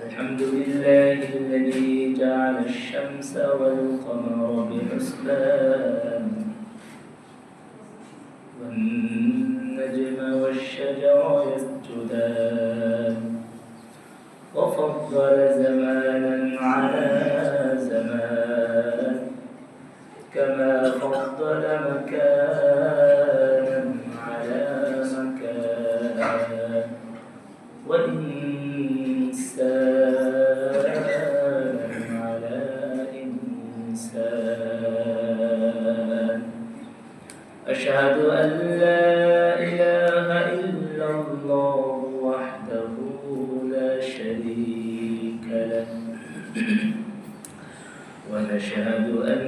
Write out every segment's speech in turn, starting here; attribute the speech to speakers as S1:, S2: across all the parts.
S1: الحمد لله الذي جعل الشمس والقمر بحسبان والنجم والشجر يسجدان وفضل زمانا على زمان كما فضل مكانا على مكان وإنسانا على إنسان أشهد أن لا إله إلا الله وحده لا شريك له ونشهد أن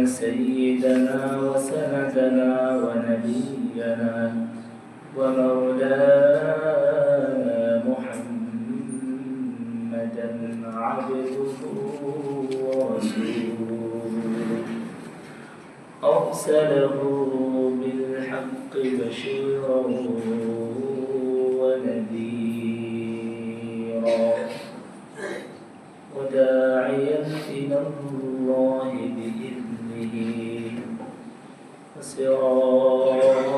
S1: سيدنا وسندنا ونبينا ومولانا محمدا عبده ورسوله أرسله بالحق بشيرا ونذيرا وداعيا إلى الله بإذنه وسراجا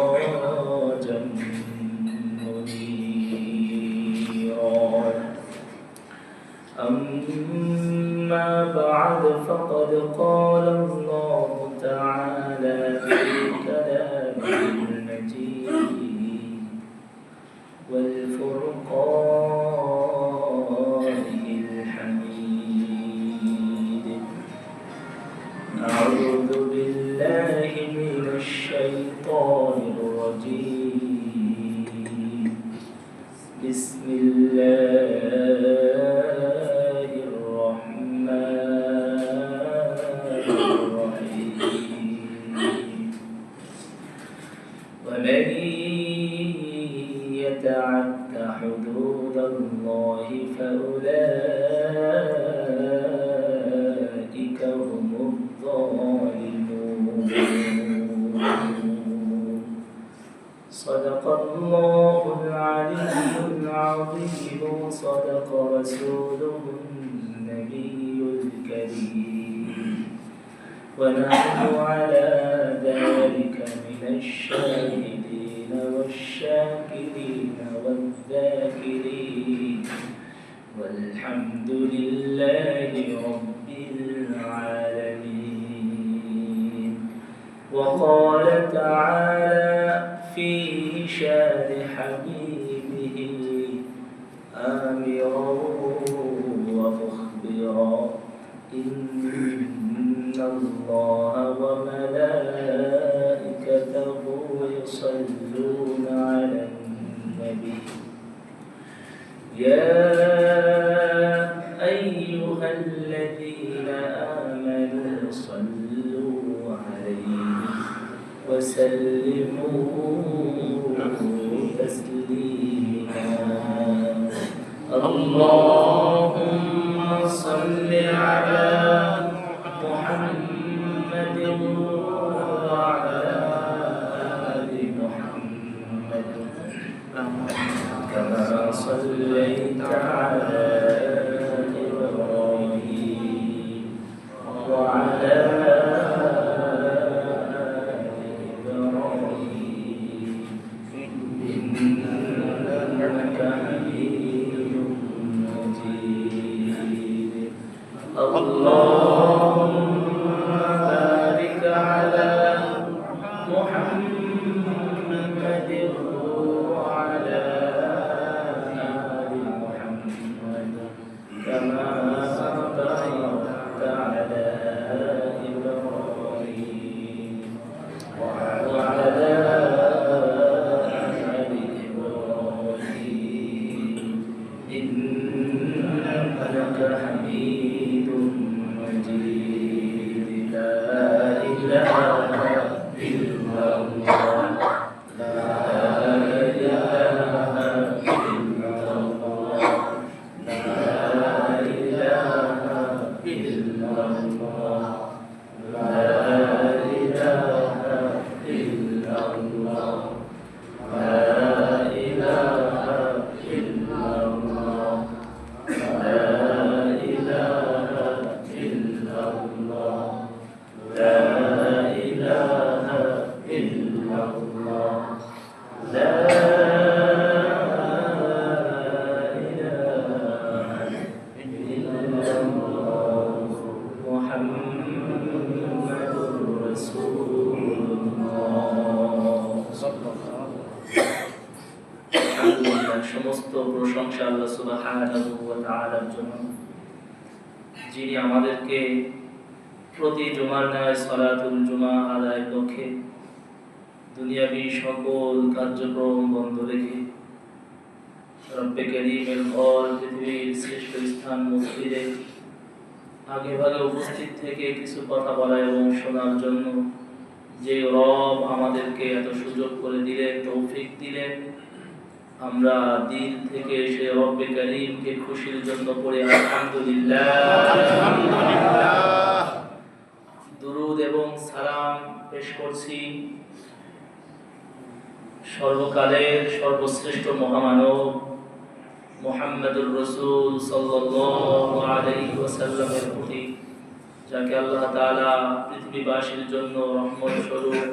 S1: منيرا أما بعد فقد قال الله تعالى في كلامه المجيد والفرقان الحميد أعوذ بالله من الشيطان الرجيم بسم الله الرحمن الرحيم ومن يتعد حدود الله فأولئك هم الظالمون صدق الله العلي العظيم صدق رسوله النبي الكريم ونحن على ذلك من الشاهدين والشاكرين والذاكرين والحمد لله رب العالمين. وقال تعالى في شان حبيبه آمرا ومخبرا إن الله وملائكته يصلون على النبي يا أيها الذين آمنوا صلوا عليه وسلموا تسليما. اللهم صل على محمد وعلى آل محمد كما صليت على إبراهيم وعلى آل إبراهيم إنك حميد مجيد. اللهم بارك على محمد وعلى آل محمد كما باركت على إبراهيم وعلى آل إبراهيم إنك حميد مجيد. لا إله إلا الله لا إله إلا الله لا إله إلا الله لا إله إلا الله لا إله إلا الله لا সমস্ত প্রশংসা আল্লাহ সুবহানাহু ওয়া তাআলার জন্য, যিনি আমাদেরকে প্রতি জুমার ন্যায় সালাতুল জুমা আদায়ের লক্ষ্যে দুনিয়াবী সকল কার্যক্রম বন্ধ রেখে রব্বে কারীমের ঘর, পৃথিবীর শ্রেষ্ঠ স্থান মসজিদে আগে ভাগে উপস্থিত থেকে কিছু কথা বলা এবং শোনার জন্য যে রব আমাদেরকে এত সুযোগ করে দিলেন, তৌফিক দিলেন, আমরা দিল থেকে সে রব্বে কারীমকে খুশির জন্য পড়ে আলহামদুলিল্লাহ দুরূদ এবং সালাম পেশ করছি সর্বকালের সর্বশ্রেষ্ঠ মহামানব মুহাম্মদুর রাসূল সাল্লাল্লাহু আলাইহি ওয়াসাল্লামের প্রতি, যাকে আল্লাহ তাআলা পৃথিবীবাসীর জন্য রহমত স্বরূপ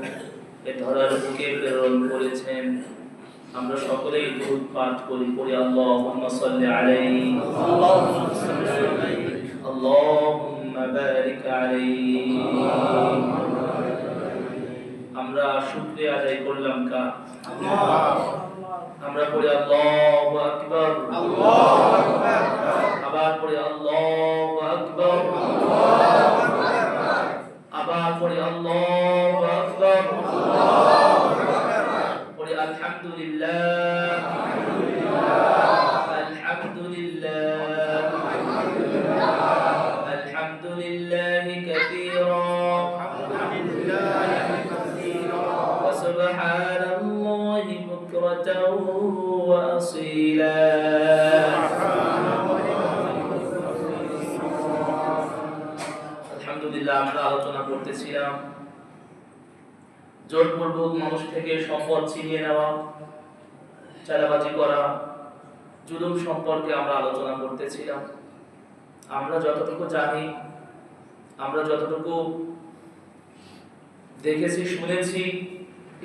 S1: এ ধরার বুকে প্রেরণ করেছেন। আমরা সকলেই দুরূদ পাঠ করি, পড়ি আল্লাহুম্মা সাল্লি আলাইহি আল্লাহুম্মা বারিক আলাইহি। আমরা শুকরিয়া আদায় করলাম কার? আমরা পড়ি আল্লাহু আকবার, আবার পড়ি আল্লাহু আকবার, আবার পড়ি আল্লাহু আকবার, পড়ি আলহামদুলিল্লাহ আলহামদুলিল্লাহ আলহামদুলিল্লাহি কাসীরা ওয়া সুবহানাল্লাহি বুকরাতাও ওয়া আসীলা। আলহামদুলিল্লাহ, আমরা আলোচনা করতেছিলাম জোরপূর্বক মানুষ থেকে সম্পদ ছিনিয়ে নেওয়া, চাঁদাবাজি করা, জুলুম সম্পর্কে আমরা আলোচনা করতেছিলাম। আমরা যতটুকু জানি, আমরা যতটুকু দেখেছি শুনেছি,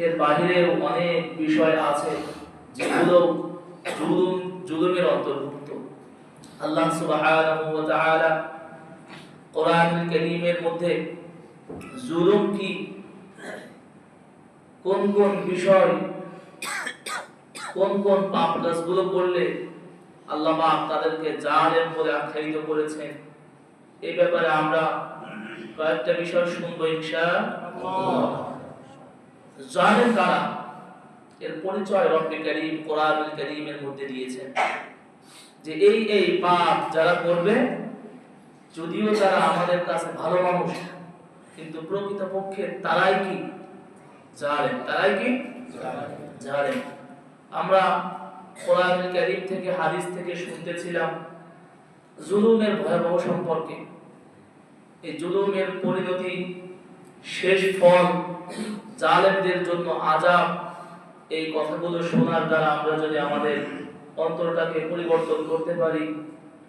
S1: এর বাইরে অনেক বিষয় আছে যেগুলো জুলুমের অন্তর্ভুক্ত। আল্লাহ সুবহানাহু ওয়া তাআলা কোরআনুল কারীমের মধ্যে জুলুম কি, কোন কোন বিষয়, কোন কোন পাপ কাজগুলো করলে আল্লাহ পাক তাদেরকে জালেম বলে আখ্যায়িত করেছেন, এই ব্যাপারে আমরা কয়েকটা বিষয় শুনবো ইনশাআল্লাহ। জালেম কারা, এর পরিচয় রব্বে কারীম কোরআনুল কারীমের মধ্যে দিয়েছেন যে এই পাপ যারা করবে, যদিও তারা আমাদের কাছে ভালো মানুষ, কিন্তু প্রকৃতপক্ষে তারাই কি জালেম, তারাই কি জালেম। আমরা কোরআনুল কারীম থেকে, হাদিস থেকে শুনতেছিলাম জুলুমের ভয়াবহ সম্পর্কে। এই জুলুমের পরিণতি, শেষ ফল, জালেমদের জন্য আযাব। এই কথাগুলো শোনার দ্বারা আমরা যদি আমাদের অন্তরটাকে পরিবর্তন করতে পারি,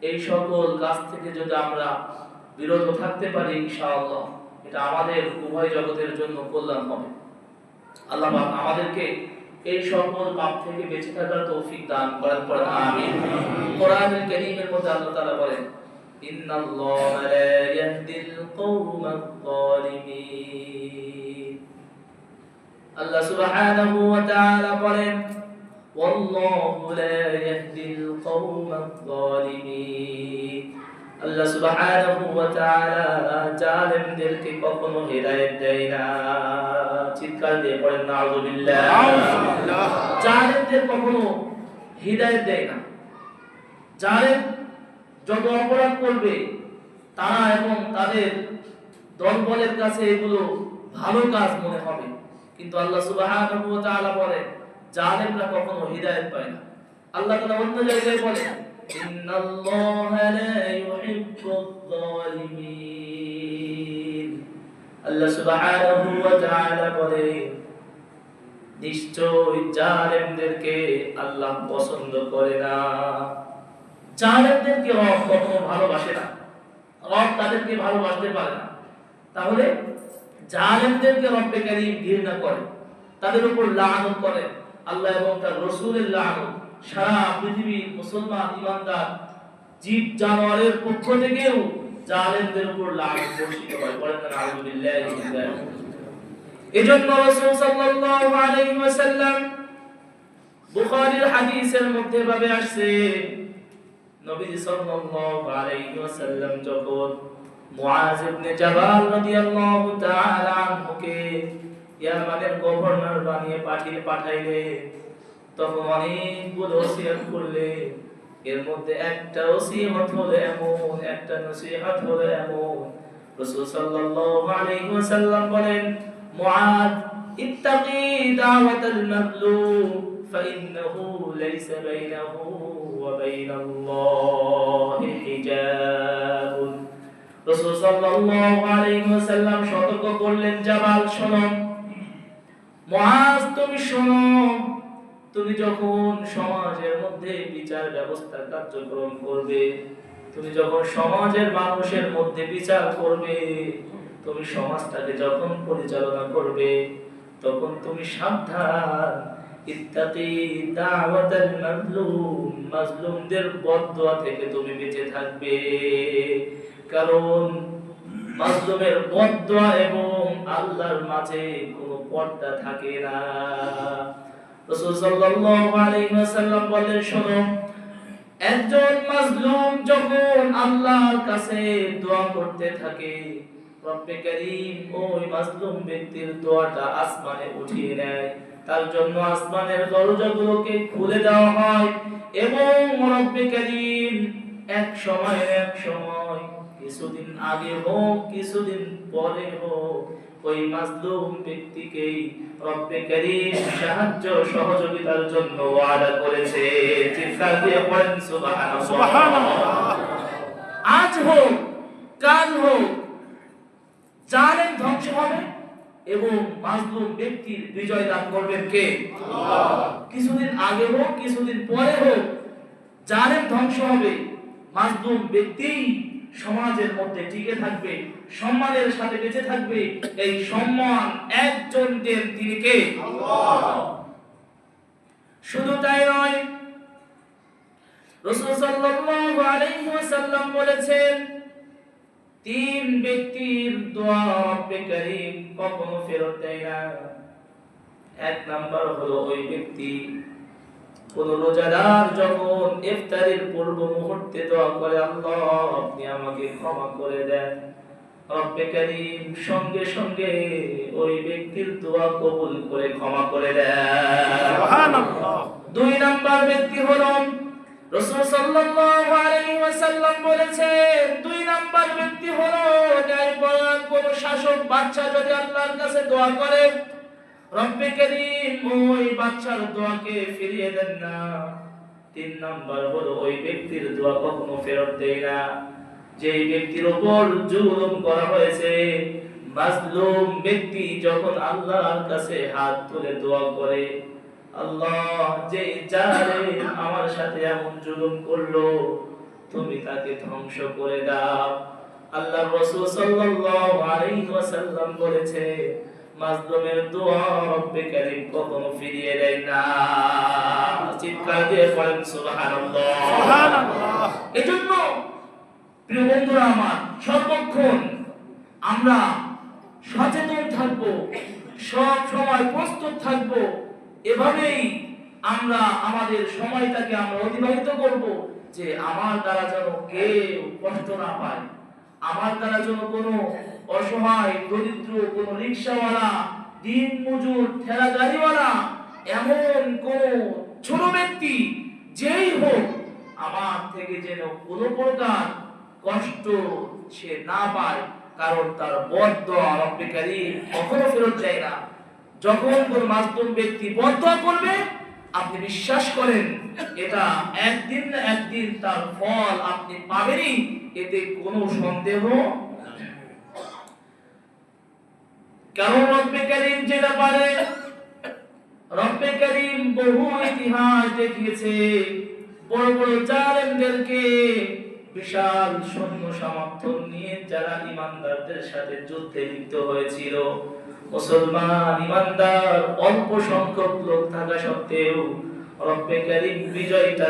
S1: এই সকল কাজ থেকে যদি আমরা বিরত থাকতে পারি, ইনশাআল্লাহ এটা আমাদের উভয় জগতের জন্য কল্যাণ হবে। আল্লাহ পাক আমাদেরকে এই সকল পাপ থেকে বেঁচে থাকার তৌফিক দান করেন, পড়েন আমিন। কোরআনুল কারীমের মধ্যে আল্লাহ তাআলা বলেন, ইন্নাল্লাহা লা ইয়াহদিল কওমাজ যালিমিন। আল্লাহ সুবহানাহু ওয়া তাআলা বলেন, ওয়াল্লাহু লা ইয়াহদিল কওমাজ যালিমিন। আল্লাহ সুবহানাহু ওয়া তাআলা জালেমদেরকে কখনো হেদায়েত দেয় না। চিৎকার দিয়ে পড়েন নাউযুবিল্লাহ। জালেমদের কখনো হিদায়াত দেয় না। জালেম যত অপরাধ করবে, তারা এবং তাদের দলবলের কাছে এগুলো ভালো কাজ মনে হবে, কিন্তু আল্লাহ সুবহানাহু ওয়া তাআলা বলেন জালেমরা কখনো হিদায়াত পায় না। আল্লাহ তাআলা অন্য জায়গায় বলেন, ইন্নাল্লাহা লা ইউহিব্বুয যালিমিন। আল্লাহ সুবহানাহু ওয়া তাআলা বলেন, নিশ্চয় জালেমদেরকে আল্লাহ পছন্দ করে না। জালেমদেরকে রব কখনো ভালোবাসে না, রব তাদেরকে ভালোবাসতে পারে না। তাহলে জালেমদেরকে রব্বে কারীম ঘৃণা করে, তাদের উপর লানত করে আল্লাহ এবং তার রাসূলের লানত সারা পৃথিবীর মুসলমান ঈমানদার জীব জানোয়ারের পক্ষ থেকেও জালেমদের উপর লানত বর্ষিত হয়। বলেন না আলহামদুলিল্লাহ। এজন্য রাসূল সাল্লাল্লাহু আলাইহি ওয়াসাল্লাম বুখারীর হাদিসের মধ্যে ভাবে আসছে নবী সাল্লাল্লাহু আলাইহি ওয়াসাল্লাম যখন মুআজ ইবনে জাবাল রাদিয়াল্লাহু তাআলা আনহুকে ইয়ামানের গভর্নর বানিয়ে পাঠাইলে তখন অনেকগুলো ওসিয়ত করলে। এর মধ্যে একটা ওসিয়ত হলো এমন, একটা নসিহত হলো এমন, রাসূল সাল্লাল্লাহু আলাইহি ওয়াসাল্লাম বলেন, মুআজ ইত্তাকি দাওয়াতাল মাজলুম ফাইন্নাহু লাইসা বাইনাহু ওয়া বাইনাল্লাহি হিজাব। রাসূল সাল্লাল্লাহু আলাইহি ওয়াসাল্লাম সতর্ক করলেন, জাবাল শোনো, মুআজ তুমি শোনো, তুমি যখন সমাজের মধ্যে বিচার ব্যবস্থা কার্যক্রম করবে, তুমি যখন সমাজের মানুষের মধ্যে বিচার করবে, তুমি সমাজটাকে যখন পরিচালনা করবে, তখন তুমি সাবধান, ইত্তাকি দাওয়াতাল মাজলুম, মাজলুমদের বদদোয়া থেকে তুমি বেঁচে থাকবে। কারণ মাজলুমের বদদোয়া এবং আল্লাহর মাঝে কোনো পর্দা থাকে না। রাসূল সাল্লাল্লাহু আলাইহি ওয়াসাল্লাম বলেন, শোনো, একজন মাজলুম যখন আল্লাহর কাছে দোয়া করতে থাকে, রব্বে কারীম ওই মাজলুম ব্যক্তির দোয়াটা আসমানে উঠিয়ে নেয়, তার জন্য আসমানের দরজাগুলোকে খুলে দেওয়া হয় এবং রব্বে কারীম এক সময় কিছুদিন আগে হোক কিছুদিন পরে হোক ওই মাজলুম ব্যক্তিকেই রব্বে কারীম সাহায্য সহযোগিতার জন্য ওয়াদা করেছে। চিৎকার দিয়ে পড়েন সুবহানাল্লাহ। আজ হোক কাল হোক জালেম ধ্বংস হবে এবং মাজলুম ব্যক্তির বিজয় দান করবেন কে? আল্লাহ। কিছুদিন আগে হোক কিছুদিন পরে হোক জালেম ধ্বংস হবে, মাজলুম ব্যক্তি সমাজের মধ্যে টিকে থাকবে, সম্মানের সাথে বেঁচে থাকবে। এই সম্মান একজনদের, তিনি কে? আল্লাহ। শুধু তাই নয়, রাসূল সাল্লাল্লাহু আলাইহি ওয়াসাল্লাম বলেছেন, তিন ব্যক্তির দোয়া রব্বে কারীম কখনো ফেরত দেয় না। এক নাম্বার হলো ওই ব্যক্তি, কোন রোজাদার যখন ইফতারের পূর্ব মুহূর্তে দোয়া করে, আল্লাহ আপনি আমাকে ক্ষমা করে দেন, রব্বে কারীম সঙ্গে সঙ্গে ওই ব্যক্তির দোয়া কবুল করে ক্ষমা করে দেন। সুবহানাল্লাহ। দুই নাম্বার ব্যক্তি হলো, রাসূল সাল্লাল্লাহু আলাইহি ওয়াসাল্লাম বলেছেন, দুই নাম্বার ব্যক্তি হলো ন্যায়পরায়ণ কোন শাসক বাদশা যদি আল্লাহর কাছে দোয়া করে, রব্বে কারীম ওই বাদশার দোয়াকে ফিরিয়ে দেন না। তিন নাম্বার হলো ওই ব্যক্তির দোয়া কখনো ফেরত দেয় না। যেই ব্যক্তির উপর জুলুম করা হয়েছে, মাজলুম ব্যক্তি যখন আল্লাহর কাছে হাত তুলে দোয়া করে, আল্লাহ যে জালেম আমার সাথে এমন জুলুম করলো, তুমি তাকে ধ্বংস করে দাও। আল্লাহর রাসূল সাল্লাল্লাহু আলাইহি ওয়াসাল্লাম বলেছে, মাজলুমের দোয়া রব্বে কারীম কখনো ফিরিয়ে দেয় না। চিৎকার দিয়ে পড়েন সুবহানাল্লাহ। সুবহানাল্লাহ। এজন্য প্রিয় বন্ধুরা আমার, সর্বক্ষণ আমরা সচেতন থাকব, সব সময় প্রস্তুত থাকব। এভাবেই আমরা আমাদের সময়টাকে আমরা অতিবাহিত করব, যে আমার দ্বারা যেন কেউ কষ্ট না পায়, আমার দ্বারা যেন কোনো অসহায় দরিদ্র কোন রিকশাওয়ালা, দিন মজুর, ঠেলা গাড়িওয়ালা, এমন কোন ছোট ব্যক্তি যেই হোক, আমার থেকে যেন কোনো প্রকার কষ্ট সে না পায়। কারণ তার বদদোয়া রব্বে কারীম কখনো ফেরত যায় না। যখন কোন মাজলুম ব্যক্তি বদদোয়া করবে, আপনি বিশ্বাস করেন এটা একদিন না একদিন তার ফল আপনি পাবেনই, এতে কোনো সন্দেহ। কারণ রব্বে কারীম যেটা পারে, রব্বে কারীম বহু ইতিহাস দেখিয়েছে, বড় বড় জালেমদেরকে বিশাল সৈন্য সমর্থন নিয়ে যারা ইমানদারদের সাথে যুদ্ধে লিপ্ত হয়েছিল, মুসলমান ইমানদার অল্প সংখ্যক লোক থাকা সত্ত্বেও রব্বে কারীম বিজয়টা